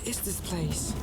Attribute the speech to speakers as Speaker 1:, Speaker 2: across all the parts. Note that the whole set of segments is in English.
Speaker 1: is this place?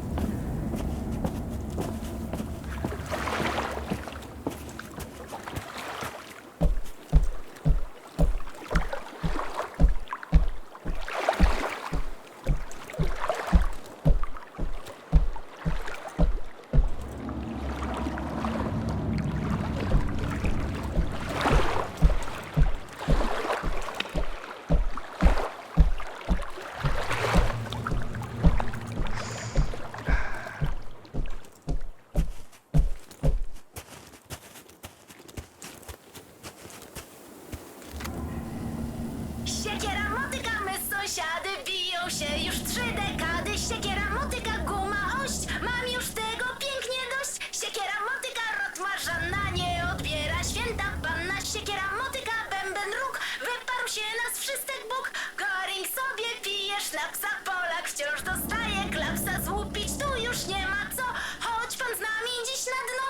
Speaker 2: Siekiera, motyka, my sąsiady biją się już 3 dekady. Siekiera, motyka, guma, ość, mam już tego pięknie dość. Siekiera, motyka, rotmarza na nie odbiera święta panna. Siekiera, motyka, bęben róg, wyparł się nas wszystek Bóg. Goring sobie pije sznapsa, Polak wciąż dostaje klapsa. Złupić tu już nie ma co, chodź pan z nami dziś na dno.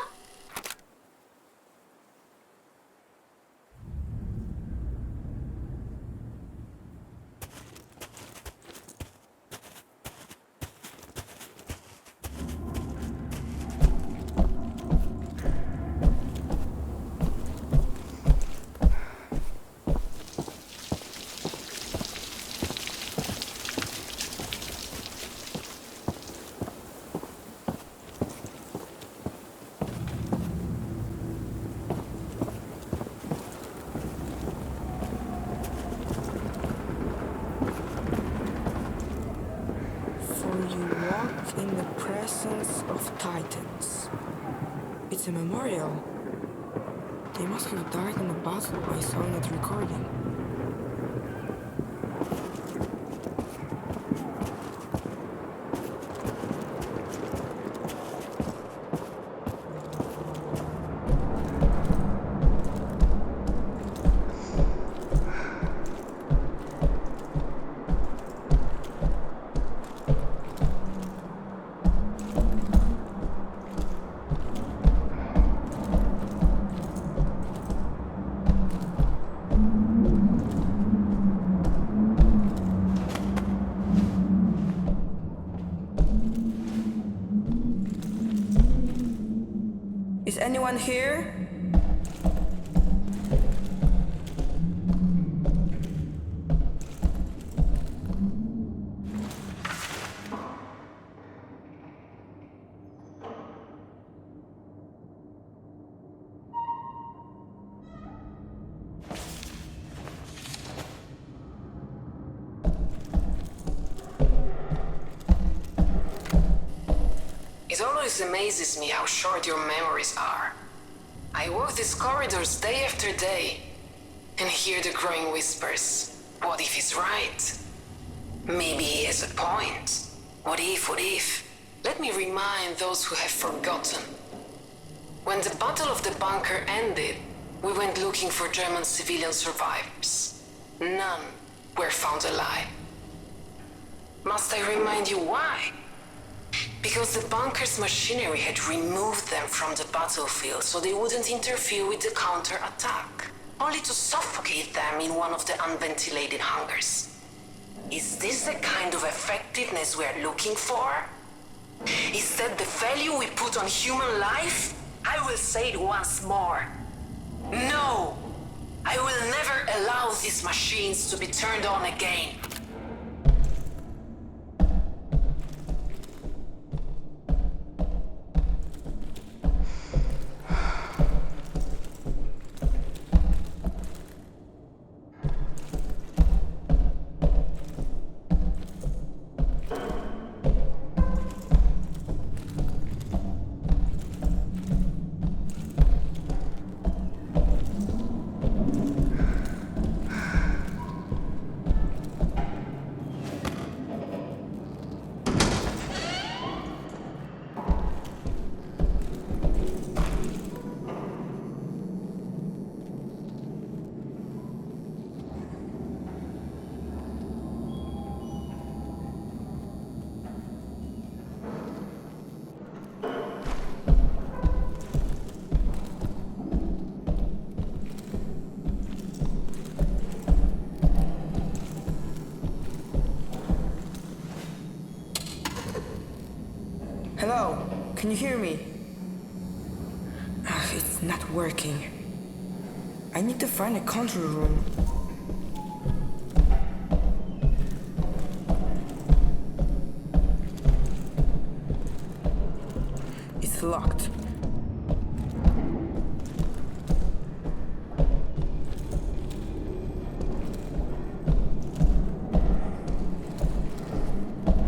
Speaker 1: In the presence of titans. It's a memorial. They must have died in a battle I saw in that recording. Is anyone here?
Speaker 3: It always amazes me how short your memories are. I walk these corridors day after day and hear the growing whispers. What if he's right? Maybe he has a point. What if? Let me remind those who have forgotten. When the Battle of the Bunker ended, we went looking for German civilian survivors. None were found alive. Must I remind you why? Because the bunker's machinery had removed them from the battlefield so they wouldn't interfere with the counter-attack, only to suffocate them in one of the unventilated hangars. Is this the kind of effectiveness we are looking for? Is that the value we put on human life? I will say it once more. No! I will never allow these machines to be turned on again.
Speaker 1: Hello? Can you hear me? It's not working. I need to find a control room. It's locked.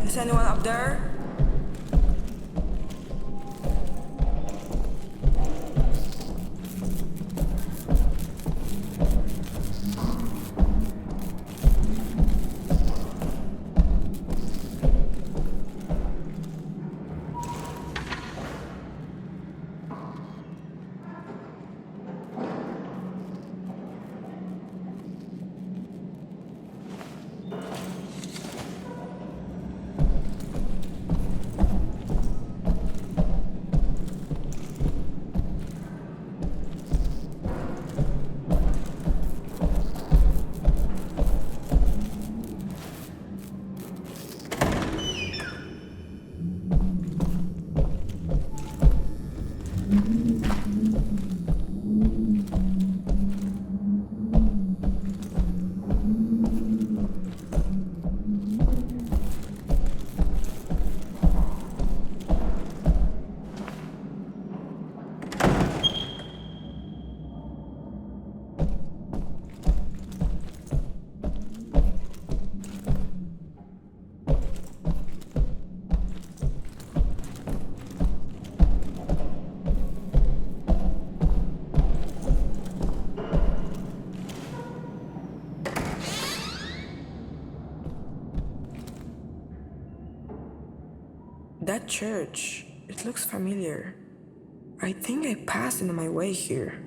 Speaker 1: Is anyone up there? That church, it looks familiar. I think I passed it on my way here.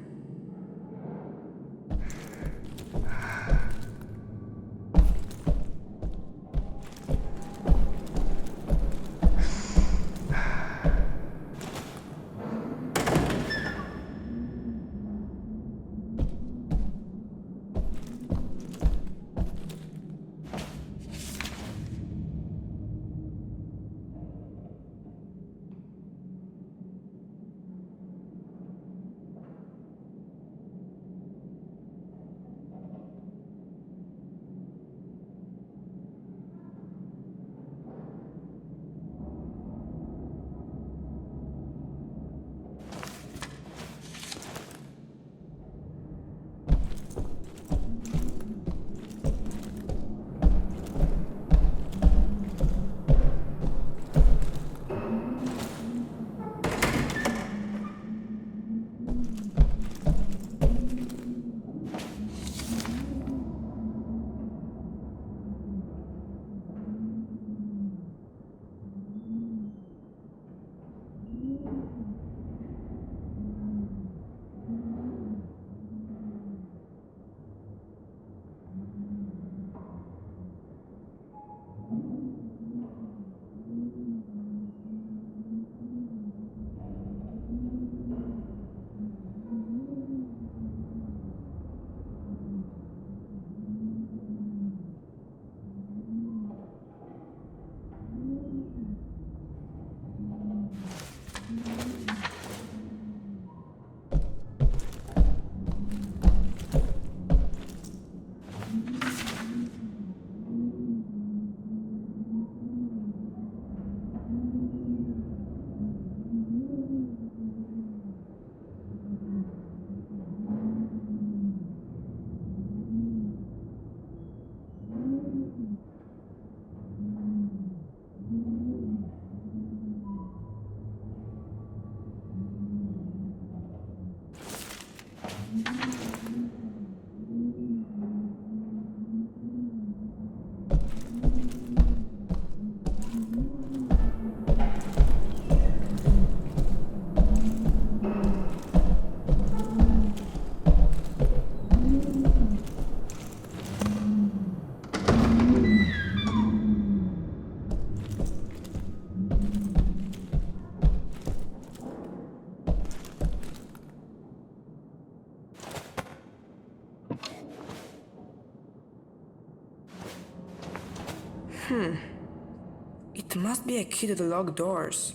Speaker 1: It must be a key to the locked doors.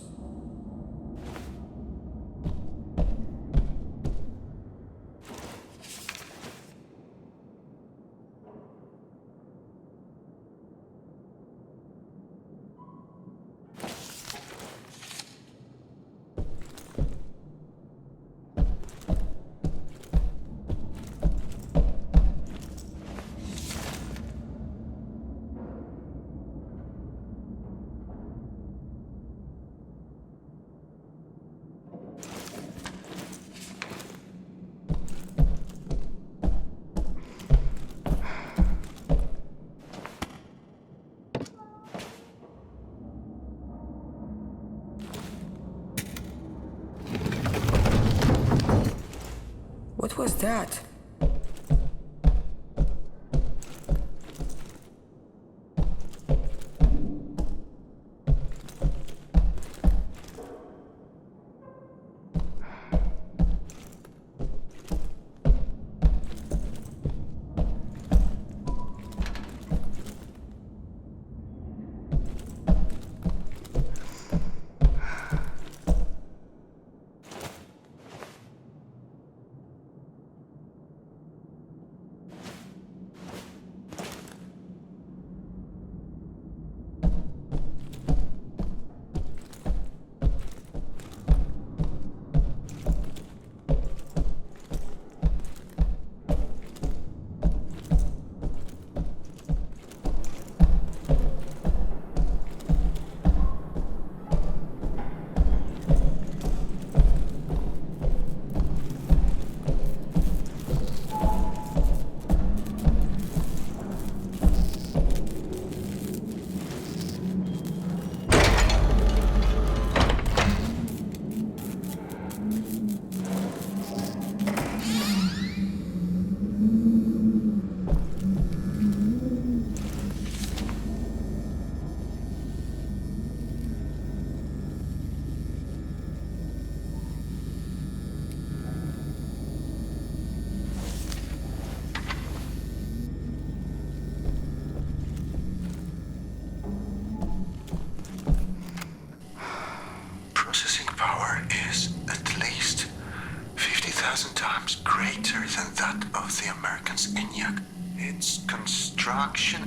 Speaker 1: was that?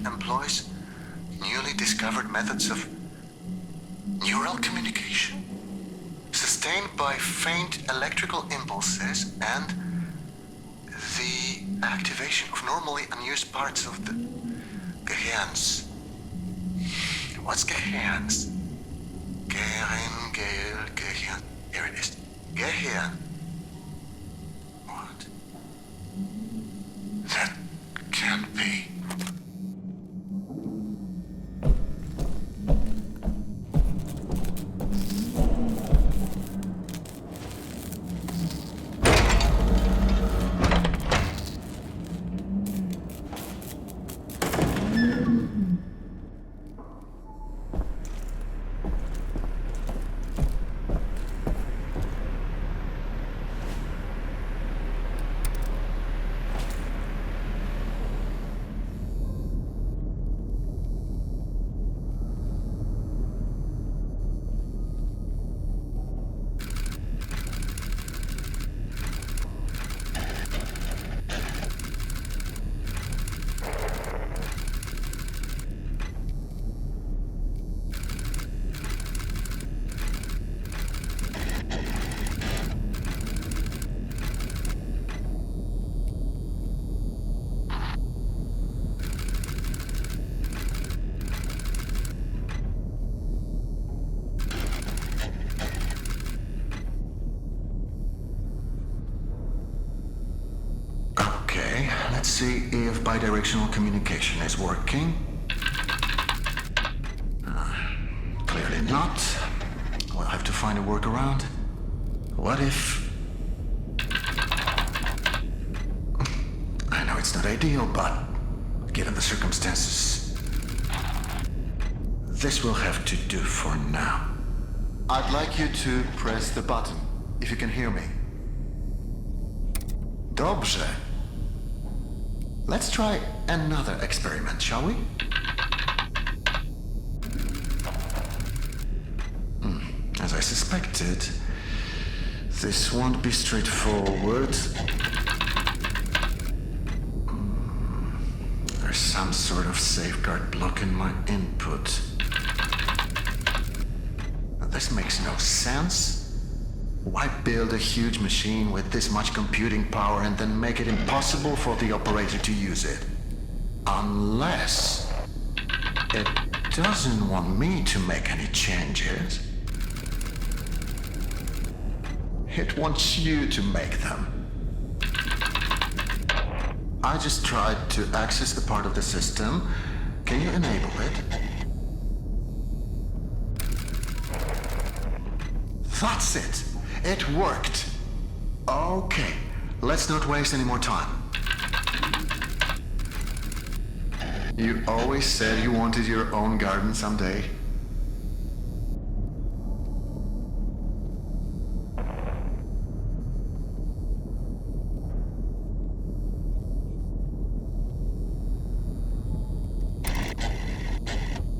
Speaker 4: Employs newly discovered methods of neural communication, sustained by faint electrical impulses and the activation of normally unused parts of the gehirns. What's gehirns? Gehirn. Here it is. Gehirn. What? That can't be. Let's see if bidirectional communication is working. Clearly not. We'll have to find a workaround. What if... I know it's not ideal, but given the circumstances, this will have to do for now. I'd like you to press the button, if you can hear me. Dobrze. Let's try another experiment, shall we? As I suspected, this won't be straightforward. There's some sort of safeguard blocking my input. This makes no sense. Why build a huge machine with this much computing power and then make it impossible for the operator to use it? Unless it doesn't want me to make any changes. It wants you to make them. I just tried to access a part of the system. Can you enable it? That's it. It worked. Okay, let's not waste any more time. You always said you wanted your own garden someday.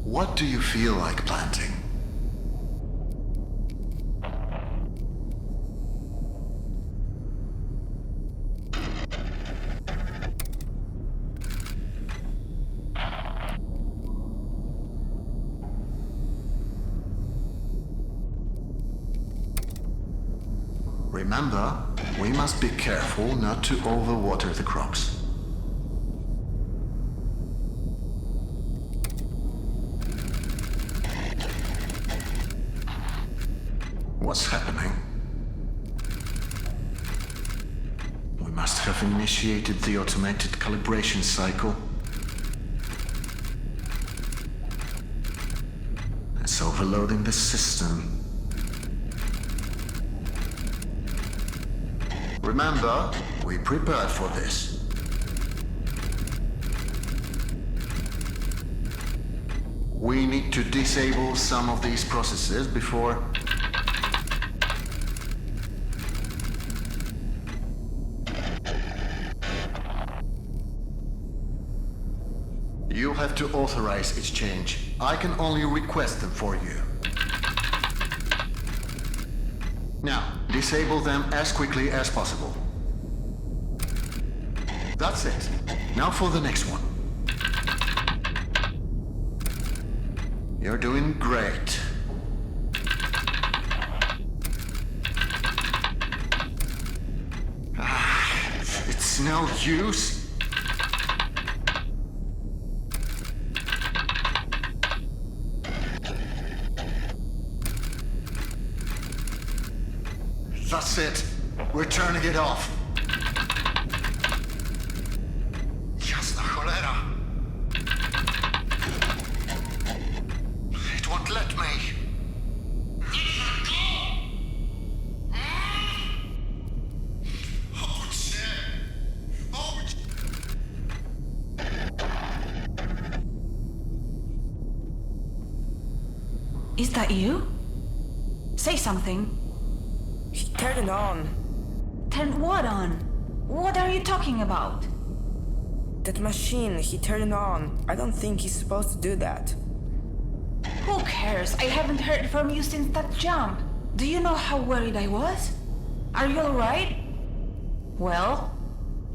Speaker 4: What do you feel like planting? Remember, we must be careful not to overwater the crops. What's happening? We must have initiated the automated calibration cycle. It's overloading the system. Remember, we prepared for this. We need to disable some of these processes before... You'll have to authorize its change. I can only request them for you. Now, disable them as quickly as possible. That's it. Now for the next one. You're doing great. It's no use. That's it. We're turning it off. Jasna cholera. It won't let me.
Speaker 5: Is that you? Say something.
Speaker 1: He turned it on.
Speaker 5: Turn what on? What are you talking about?
Speaker 1: That machine, he turned it on. I don't think he's supposed to do that.
Speaker 5: Who cares? I haven't heard from you since that jump. Do you know how worried I was? Are you alright? Well,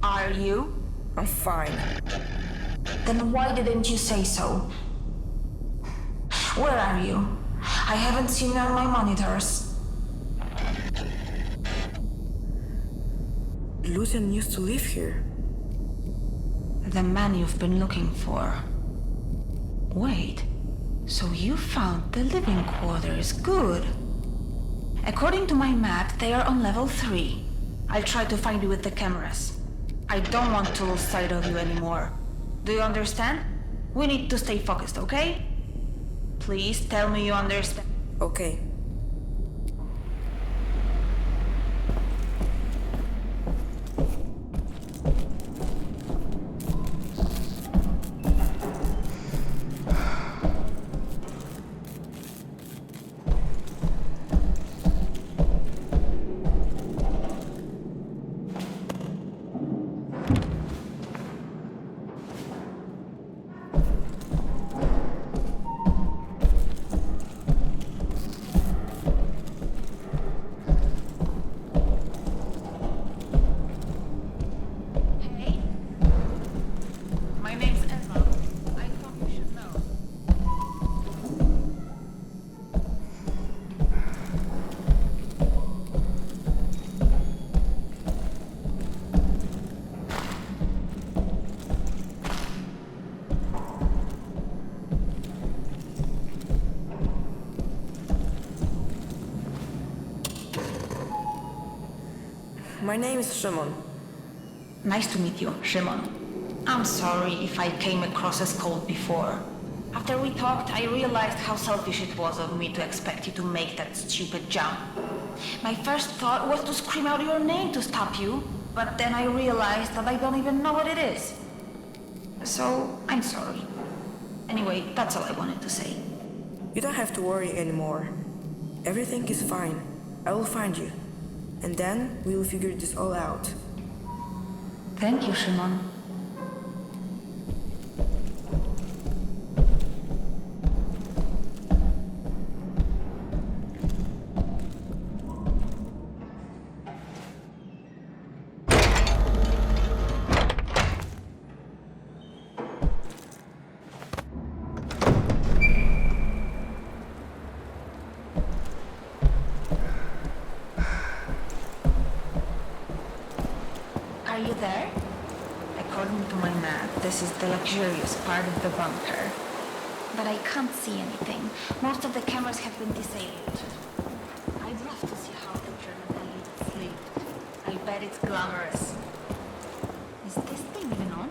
Speaker 5: are you?
Speaker 1: I'm fine.
Speaker 5: Then why didn't you say so? Where are you? I haven't seen you on my monitors.
Speaker 1: Lucian used to live here.
Speaker 5: The man you've been looking for. Wait, so you found the living quarters. Good. According to my map, they are on level 3. I'll try to find you with the cameras. I don't want to lose sight of you anymore. Do you understand? We need to stay focused, okay? Please tell me you understand.
Speaker 1: Okay. My name is Szymon.
Speaker 5: Nice to meet you, Szymon. I'm sorry if I came across as cold before. After we talked, I realized how selfish it was of me to expect you to make that stupid jump. My first thought was to scream out your name to stop you, but then I realized that I don't even know what it is. So, I'm sorry. Anyway, that's all I wanted to say.
Speaker 1: You don't have to worry anymore. Everything is fine. I will find you. And then we will figure this all out.
Speaker 5: Thank you, Shimon. Are you there? According to my map, this is the luxurious part of the bunker. But I can't see anything. Most of the cameras have been disabled. I'd love to see how the German elite sleep. I bet it's glamorous. Is this thing even on?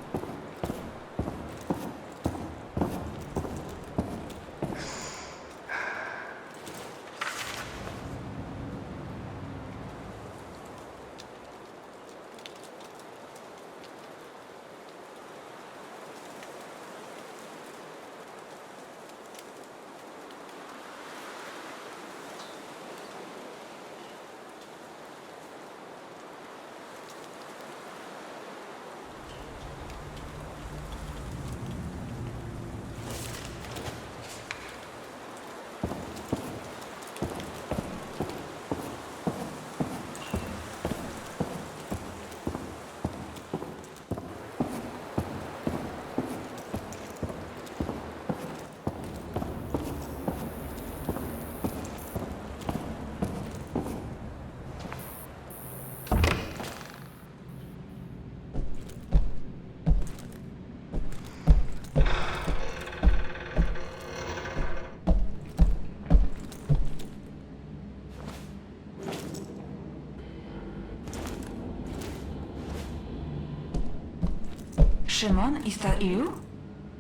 Speaker 5: Shimon, is that you?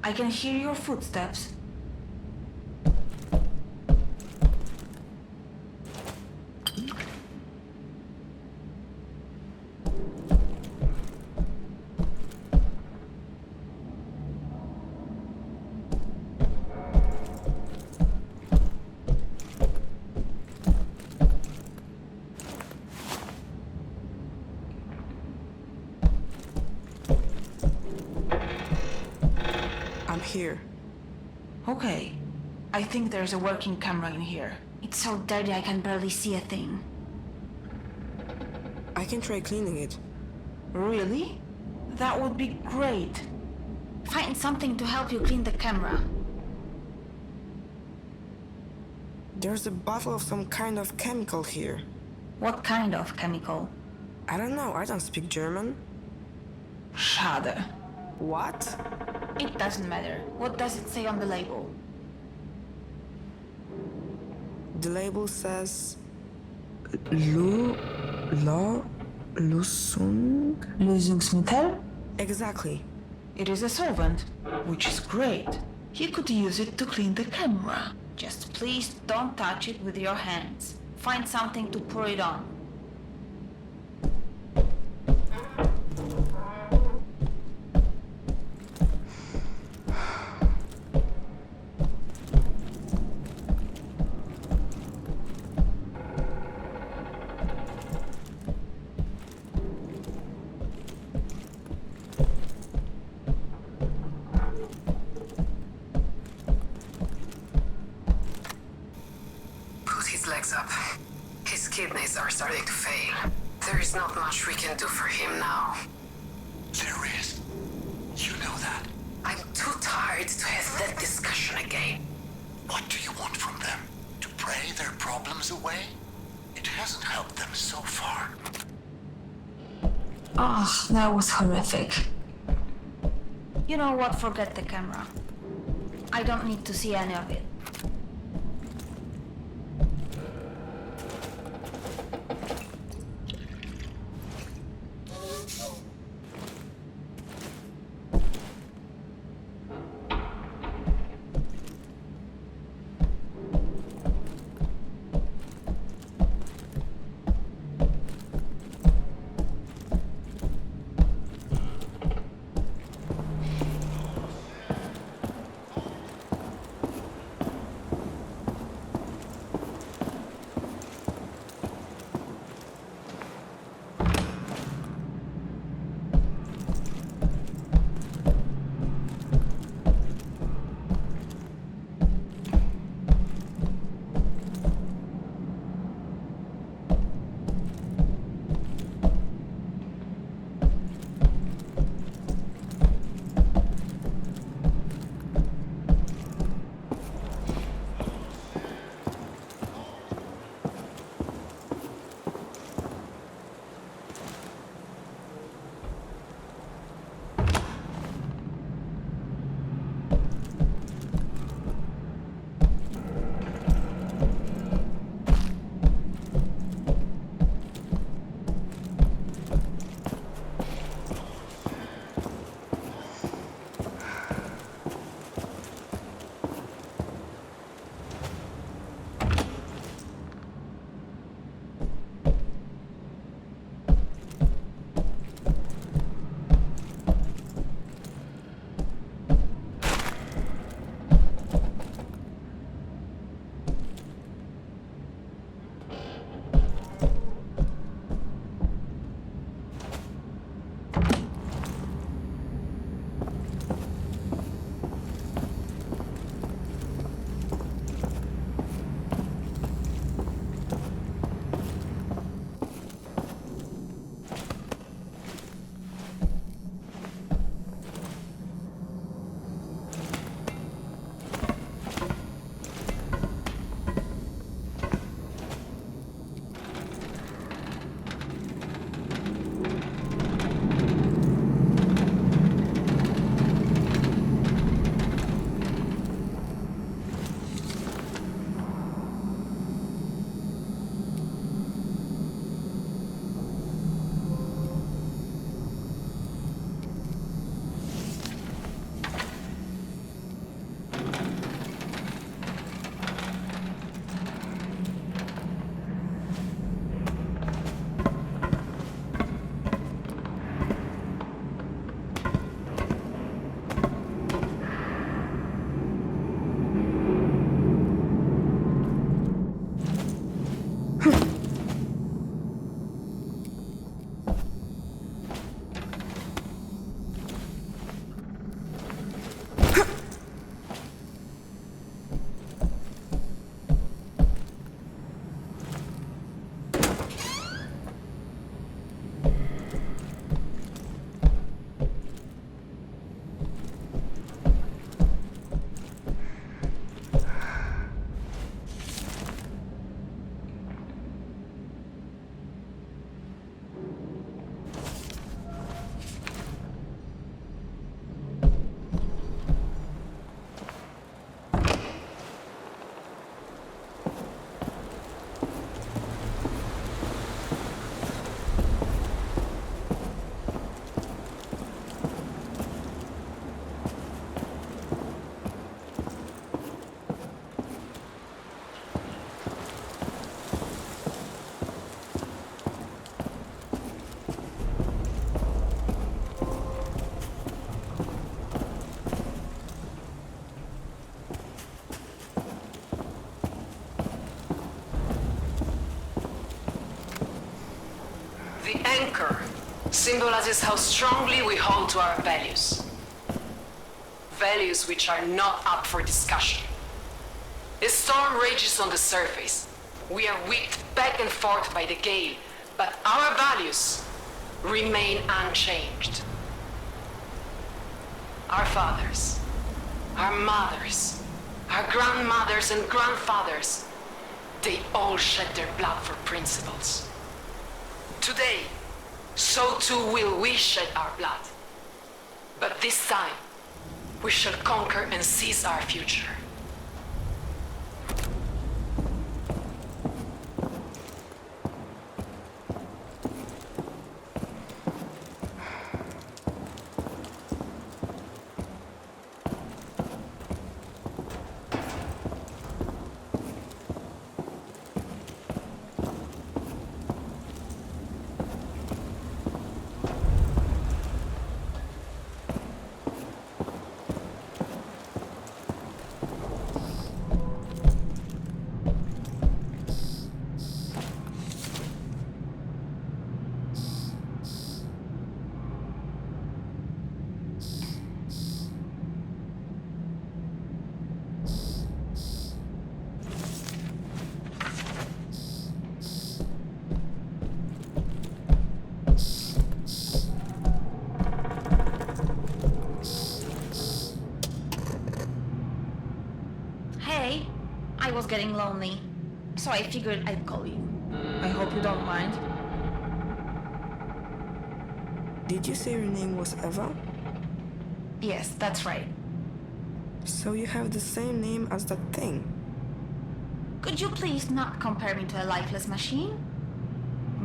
Speaker 5: I can hear your footsteps.
Speaker 1: I'm here.
Speaker 5: Okay. I think there's a working camera in here. It's so dirty I can barely see a thing.
Speaker 1: I can try cleaning it.
Speaker 5: Really? That would be great. Find something to help you clean the camera.
Speaker 1: There's a bottle of some kind of chemical here.
Speaker 5: What kind of chemical?
Speaker 1: I don't know, I don't speak German.
Speaker 5: Schade.
Speaker 1: What?
Speaker 5: It doesn't matter. What does it say on the label?
Speaker 1: The label says... Lösung?
Speaker 5: Lösungsmittel?
Speaker 1: Exactly.
Speaker 5: It is a solvent, which is great. You could use it to clean the camera. Just please don't touch it with your hands. Find something to pour it on.
Speaker 3: Legs up. His kidneys are starting to fail. There is not much we can do for him now.
Speaker 4: There is. You know that.
Speaker 3: I'm too tired to have that discussion again.
Speaker 4: What do you want from them? To pray their problems away? It hasn't helped them so far.
Speaker 5: Oh, that was horrific. You know what? Forget the camera. I don't need to see any of it.
Speaker 3: symbolizes how strongly we hold to our values. Values which are not up for discussion. A storm rages on the surface. We are whipped back and forth by the gale, but our values remain unchanged. Our fathers, our mothers, our grandmothers and grandfathers, they all shed their blood for principles. Today, so too will we shed our blood. But this time, we shall conquer and seize our future.
Speaker 5: I was getting lonely, so I figured I'd call you. I hope you don't mind.
Speaker 1: Did you say your name was Eva?
Speaker 5: Yes, that's right.
Speaker 1: So you have the same name as that thing?
Speaker 5: Could you please not compare me to a lifeless machine?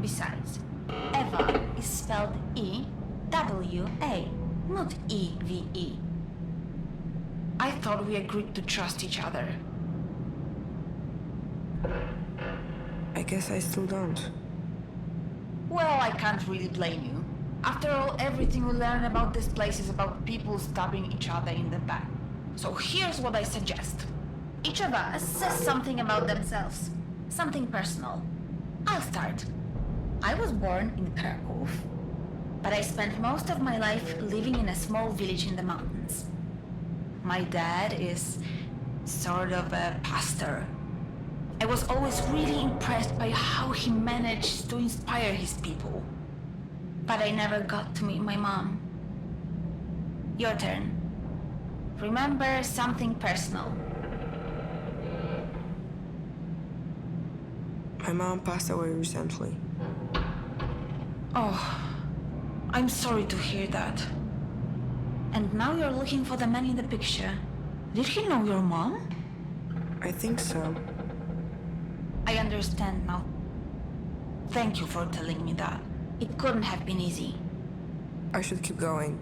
Speaker 5: Besides, Eva is spelled E-W-A, not E-V-E. I thought we agreed to trust each other.
Speaker 1: I guess I still don't.
Speaker 5: Well, I can't really blame you. After all, everything we learn about this place is about people stabbing each other in the back. So here's what I suggest. Each of us says something about themselves. Something personal. I'll start. I was born in Krakow, but I spent most of my life living in a small village in the mountains. My dad is sort of a pastor. I was always really impressed by how he managed to inspire his people. But I never got to meet my mom. Your turn. Remember something personal.
Speaker 1: My mom passed away recently.
Speaker 5: Oh, I'm sorry to hear that. And now you're looking for the man in the picture. Did he know your mom?
Speaker 1: I think so.
Speaker 5: I understand now. Thank you for telling me that. It couldn't have been easy.
Speaker 1: I should keep going.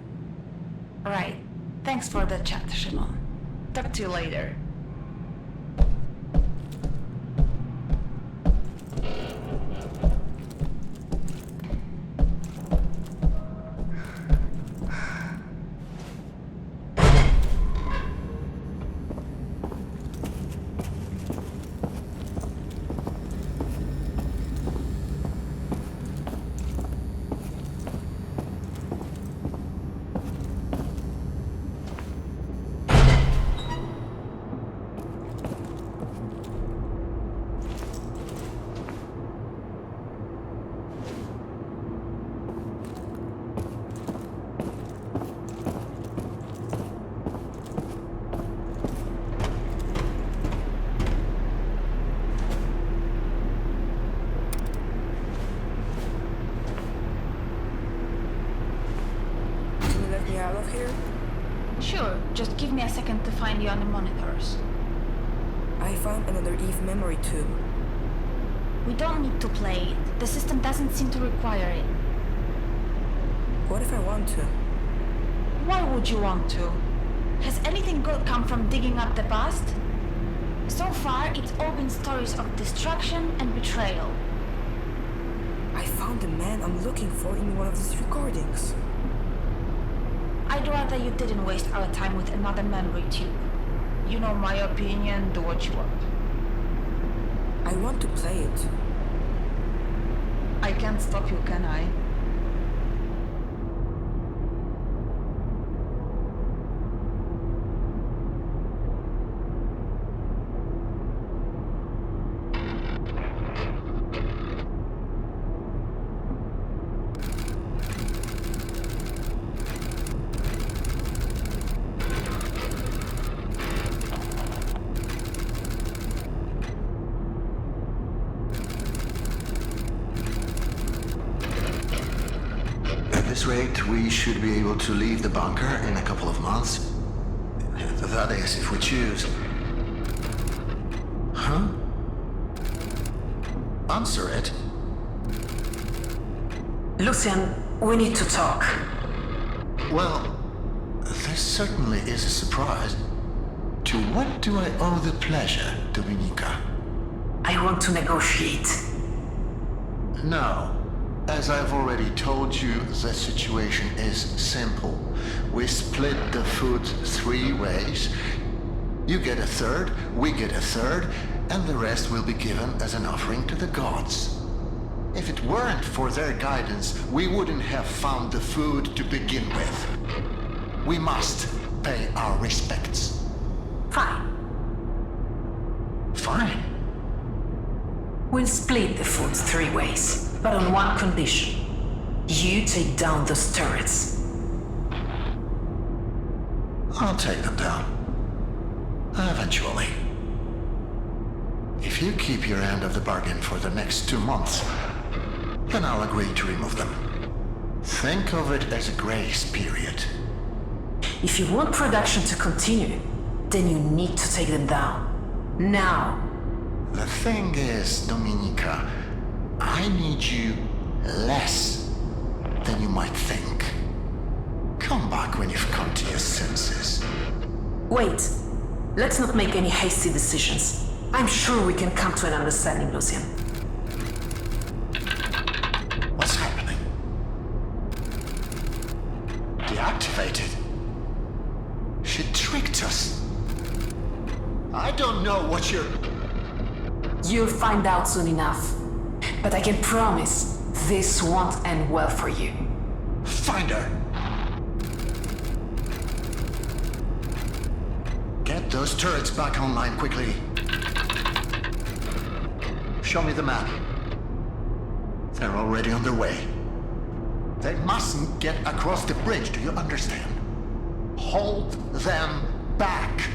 Speaker 5: Right. Thanks for the chat, Shimon. Talk to you later.
Speaker 1: Out of here?
Speaker 5: Sure, just give me a second to find you on the monitors.
Speaker 1: I found another Eve memory tube.
Speaker 5: We don't need to play it. The system doesn't seem to require it.
Speaker 1: What if I want to?
Speaker 5: Why would you want to? Has anything good come from digging up the past? So far, it's all been stories of destruction and betrayal.
Speaker 1: I found the man I'm looking for in one of these recordings.
Speaker 5: I'd rather you didn't waste our time with another memory tube. You know my opinion, do what you want.
Speaker 1: I want to play it.
Speaker 5: I can't stop you, can I?
Speaker 4: calculate we should be able to leave the bunker in a couple of months. That is, if we choose. Huh? Answer it.
Speaker 3: Lucian, we need to talk.
Speaker 4: Well, this certainly is a surprise. To what do I owe the pleasure, Dominika?
Speaker 3: I want to negotiate.
Speaker 4: No. As I've already told you, the situation is simple. We split the food 3 ways. You get a third, we get a third, and the rest will be given as an offering to the gods. If it weren't for their guidance, we wouldn't have found the food to begin with. We must pay our respects.
Speaker 3: Fine.
Speaker 4: Fine.
Speaker 3: We'll split the food 3 ways, but on one condition. You take down those turrets.
Speaker 4: I'll take them down. Eventually. If you keep your end of the bargain for the next 2 months, then I'll agree to remove them. Think of it as a grace period.
Speaker 3: If you want production to continue, then you need to take them down. Now.
Speaker 4: The thing is, Dominika, I need you less than you might think. Come back when you've come to your senses.
Speaker 3: Wait. Let's not make any hasty decisions. I'm sure we can come to an understanding, Lucian.
Speaker 4: What's happening? Deactivated? She tricked us. I don't know what you're...
Speaker 3: You'll find out soon enough. But I can promise this won't end well for you.
Speaker 4: Find her! Get those turrets back online quickly. Show me the map. They're already on their way. They mustn't get across the bridge, do you understand? Hold them back.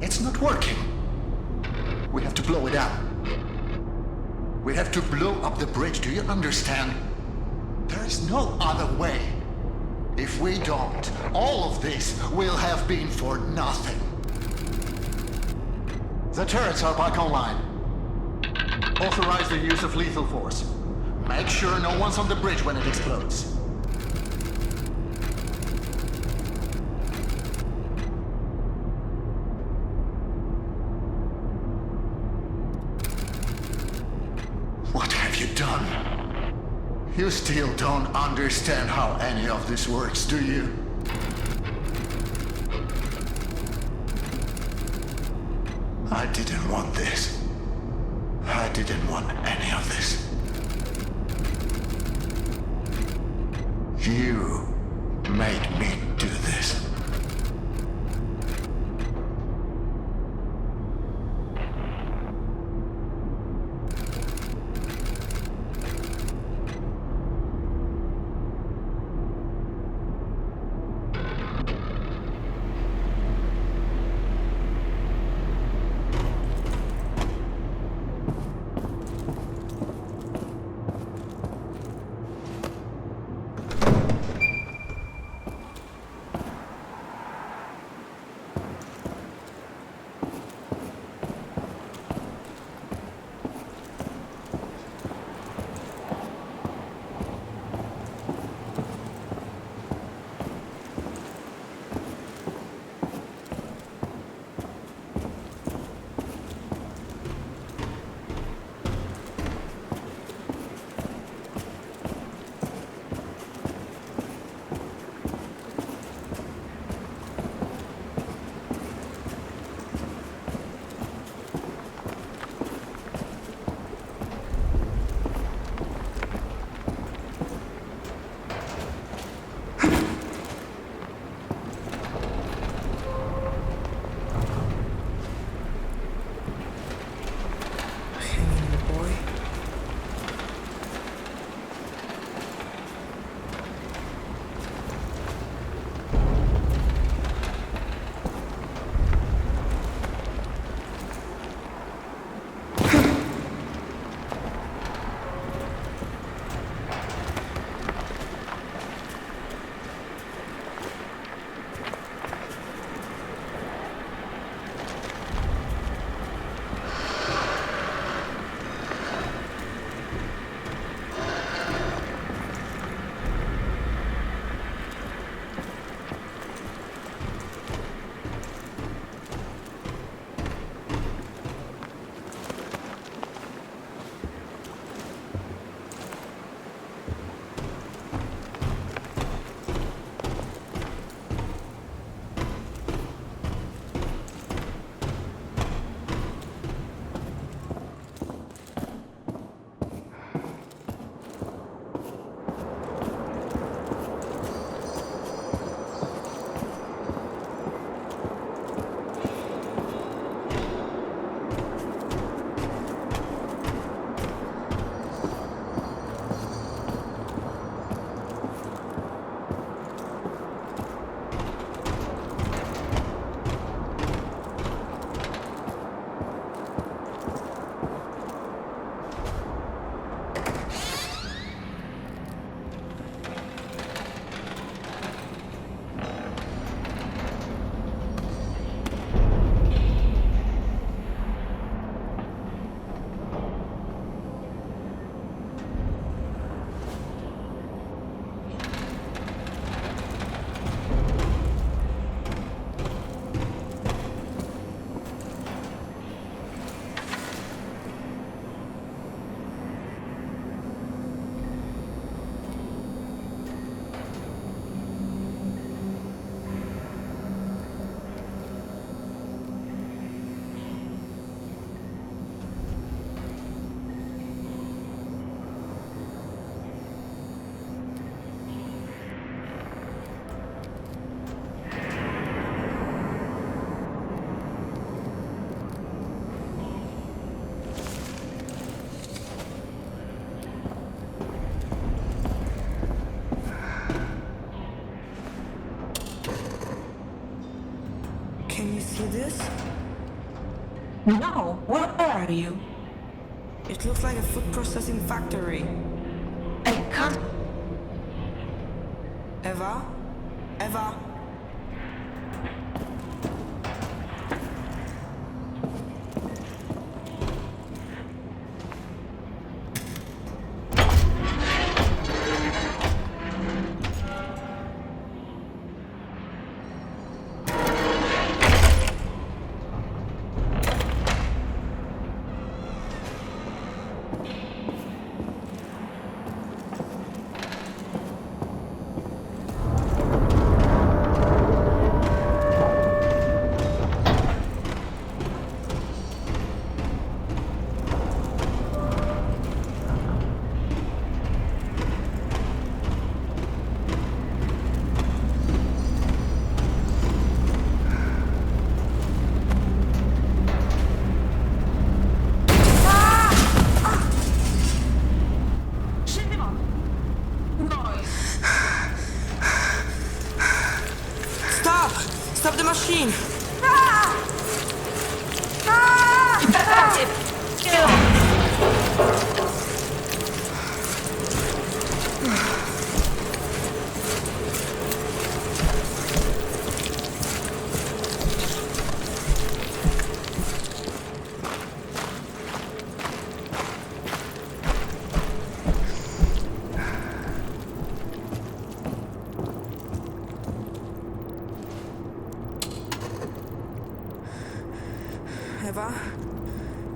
Speaker 4: It's not working. We have to blow it up. We have to blow up the bridge, do you understand? There is no other way. If we don't, all of this will have been for nothing. The turrets are back online. Authorize the use of lethal force. Make sure no one's on the bridge when it explodes. What have you done? You still don't understand how any of this works, do you? I didn't want this. I didn't want any of this. You made me do this.
Speaker 1: Can you see this?
Speaker 5: No, where are you?
Speaker 1: It looks like a food processing factory.
Speaker 5: I can't.
Speaker 1: Eva? Eva? Stop the machine! Eva,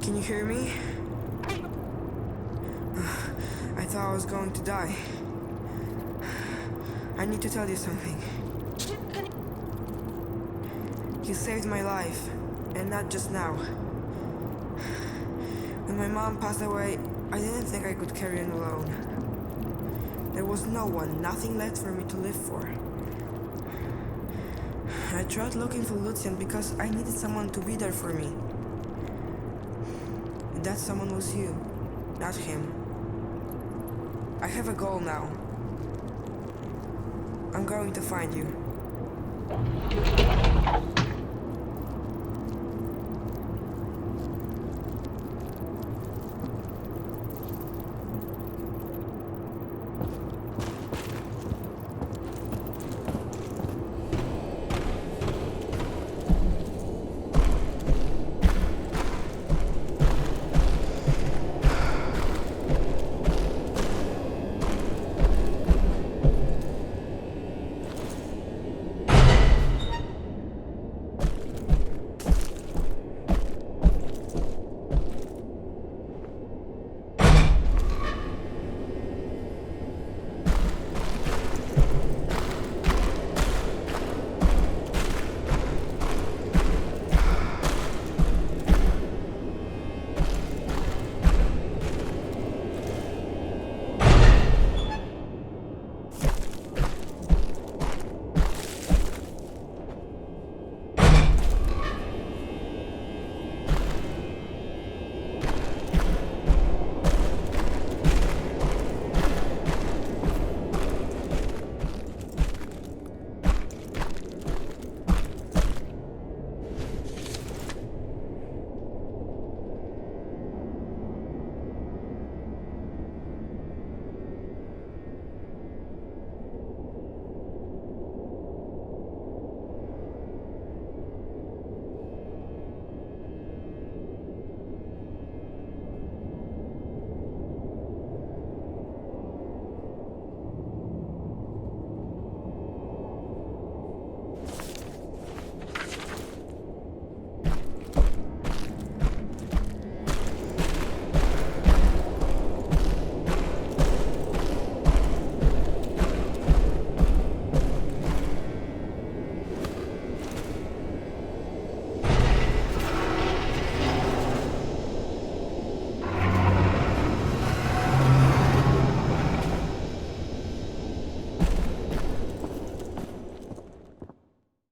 Speaker 1: can you hear me? I thought I was going to die. I need to tell you something. You saved my life, and not just now. When my mom passed away, I didn't think I could carry on alone. There was no one, nothing left for me to live for. I tried looking for Lucian because I needed someone to be there for me. And that someone was you, not him. I have a goal now. I'm going to find you.